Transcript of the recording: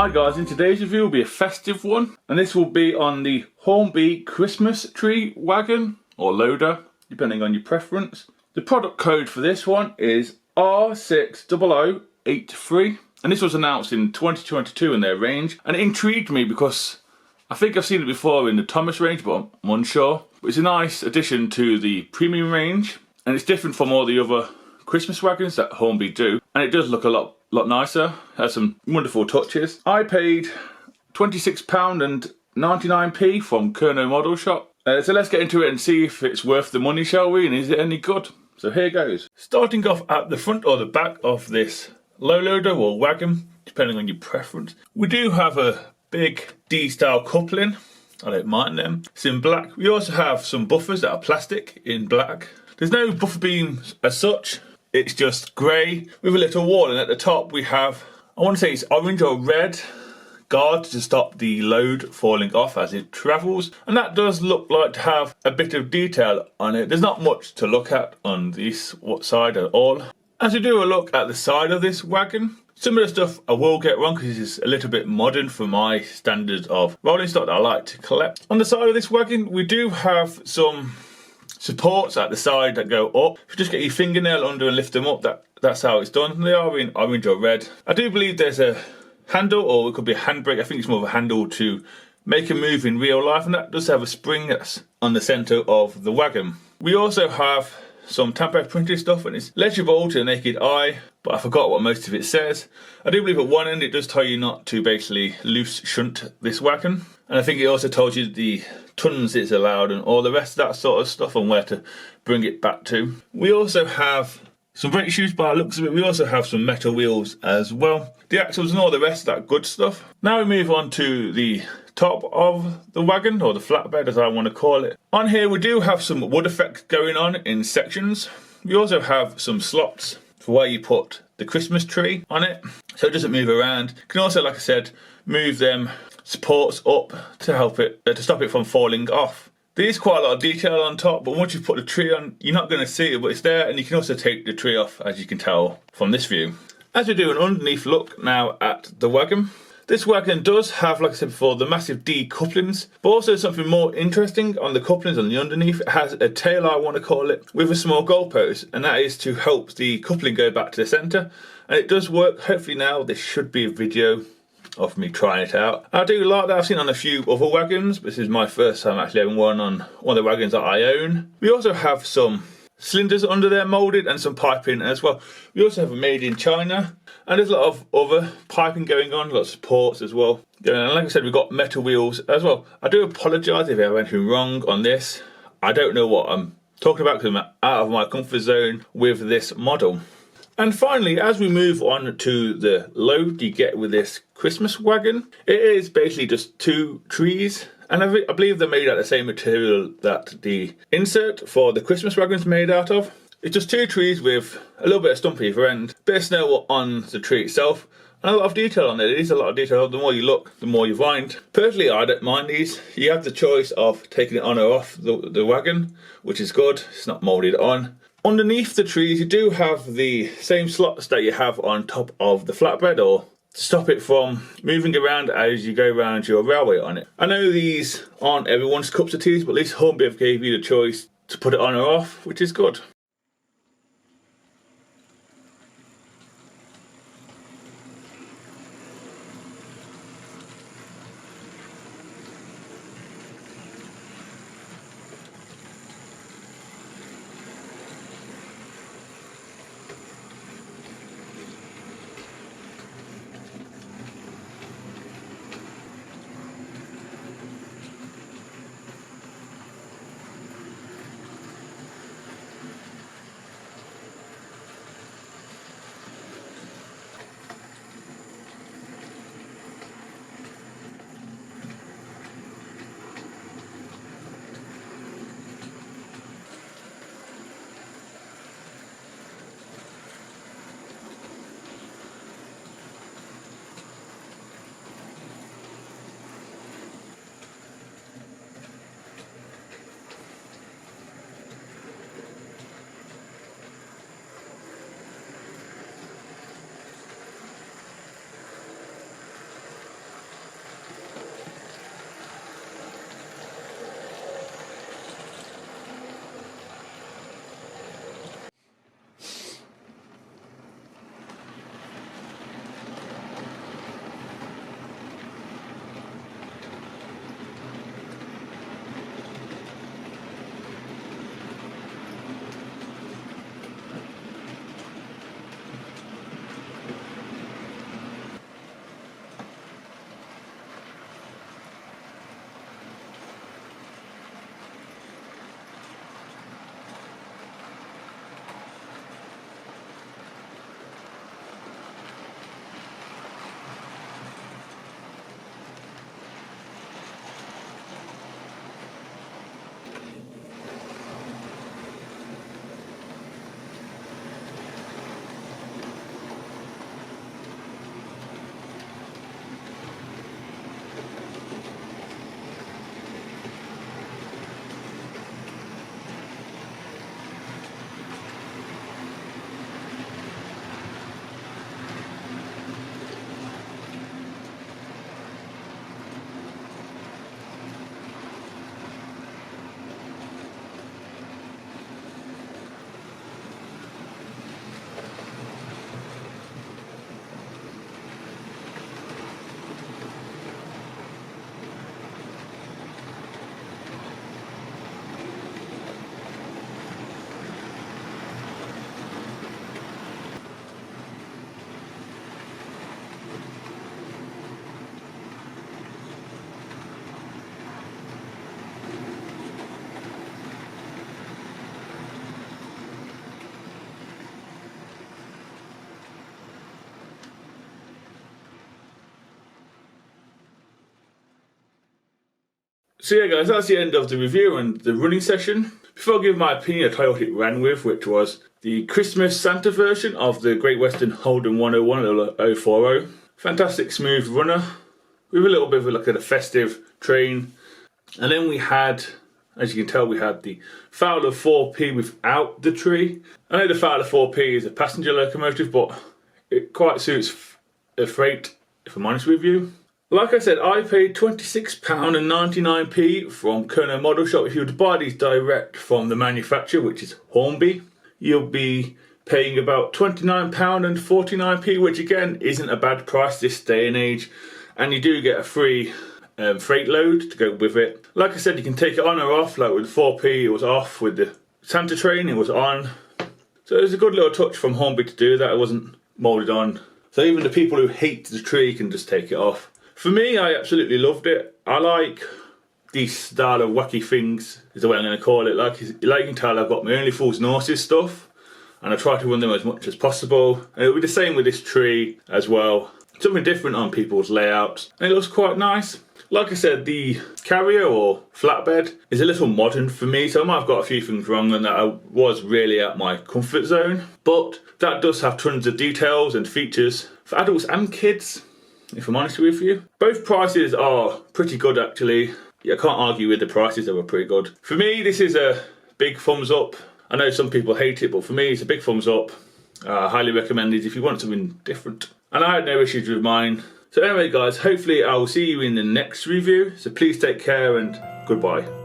Hi guys, in today's review will be a festive one, and this will be on the Hornby Christmas tree wagon, or loader, depending on your preference. The product code for this one is R60083, and this was announced in 2022 in their range, and it intrigued me because I think I've seen it before in the Thomas range, but I'm unsure. But it's a nice addition to the premium range, and it's different from all the other Christmas wagons that Hornby do, and it does look a lot nicer. Has some wonderful touches. I paid £26.99 from Kerno Model Shop. So let's get into it and see if it's worth the money, shall we? And is it any good? So here goes. Starting off at the front or the back of this low loader or wagon, depending on your preference, we do have a big D-style coupling. I don't mind them. It's in black. We also have some buffers that are plastic in black. There's no buffer beams as such. It's just grey with a little wall, and at the top we have, I want to say it's orange or red guard to stop the load falling off as it travels, and that does look like to have a bit of detail on it. There's not much to look at on this side at all. As we do a look at the side of this wagon, some of the stuff I will get wrong because it's a little bit modern for my standards of rolling stock that I like to collect. On the side of this wagon we do have some supports at the side that go up. If you just get your fingernail under and lift them up, that's how it's done. They are in orange or red. I do believe there's a handle, or it could be a handbrake. I think it's more of a handle to make a move in real life, and that does have a spring that's on the centre of the wagon. We also have some tamper printed stuff, and it's legible to the naked eye, but I forgot what most of it says. I do believe at one end it does tell you not to basically loose shunt this wagon, and I think it also told you the tons it's allowed and all the rest of that sort of stuff and where to bring it back to. We also have some brake shoes by the looks of it. We also have some metal wheels as well, the axles and all the rest of that good stuff. Now we move on to the top of the wagon, or the flatbed as I want to call it. On here we do have some wood effects going on in sections. We also have some slots for where you put the Christmas tree on it, so it doesn't move around. You can also, like I said, move them supports up to help it, to stop it from falling off. There is quite a lot of detail on top, but once you put the tree on, you're not going to see it, but it's there, and you can also take the tree off, as you can tell from this view. As we do an underneath look now at the wagon, this wagon does have, like I said before, the massive D couplings, but also something more interesting on the couplings on the underneath. It has a tail, I want to call it, with a small goalpost, and that is to help the coupling go back to the centre, and it does work. Hopefully now this should be a video of me trying it out. I do like that. I've seen it on a few other wagons, but this is my first time actually having one on one of the wagons that I own. We also have some cylinders under there moulded and some piping as well. We also have a made in China, and there's a lot of other piping going on, a lot of supports as well. And like I said, we've got metal wheels as well. I do apologise if I have anything wrong on this. I don't know what I'm talking about because I'm out of my comfort zone with this model. And finally, as we move on to the load you get with this Christmas wagon, it is basically just two trees, and I believe they're made out of the same material that the insert for the Christmas wagon is made out of. It's just two trees with a little bit of stump either end, bit of snow on the tree itself, and a lot of detail on it. It is a lot of detail. The more you look, the more you find. Personally, I don't mind these. You have the choice of taking it on or off the wagon, which is good. It's not moulded on. Underneath the trees you do have the same slots that you have on top of the flatbed, or to stop it from moving around as you go around your railway on it. I know these aren't everyone's cups of tea, but at least Hornby have gave you the choice to put it on or off, which is good. So yeah guys, that's the end of the review and the running session. Before I give my opinion, I'll tell you what it ran with, which was the Christmas Santa version of the Great Western Holden 101 040. Fantastic smooth runner with a little bit of like a festive train. And then we had, as you can tell, we had the Fowler 4P without the tree. I know the Fowler 4P is a passenger locomotive, but it quite suits a freight, if I'm honest with you. Like I said, I paid £26.99 from Kerno Model Shop. If you were to buy these direct from the manufacturer, which is Hornby, you'll be paying about £29.49, which again isn't a bad price this day and age. And you do get a free freight load to go with it. Like I said, you can take it on or off. Like with the 4P, it was off. With the Santa train, it was on. So it was a good little touch from Hornby to do that. It wasn't moulded on. So even the people who hate the tree can just take it off. For me, I absolutely loved it. I like these style of wacky things, is the way I'm going to call it. Like you can tell, I've got my Only Fools and Horses stuff, and I try to run them as much as possible. And it'll be the same with this tree as well. Something different on people's layouts, and it looks quite nice. Like I said, the carrier or flatbed is a little modern for me, so I might have got a few things wrong and that I was really at my comfort zone. But that does have tons of details and features for adults and kids, if I'm honest with you. Both prices are pretty good actually. Yeah, I can't argue with the prices, they were pretty good. For me, this is a big thumbs up. I know some people hate it, but for me it's a big thumbs up. Highly recommended if you want something different. And I had no issues with mine. So anyway guys, hopefully I will see you in the next review. So please take care and goodbye.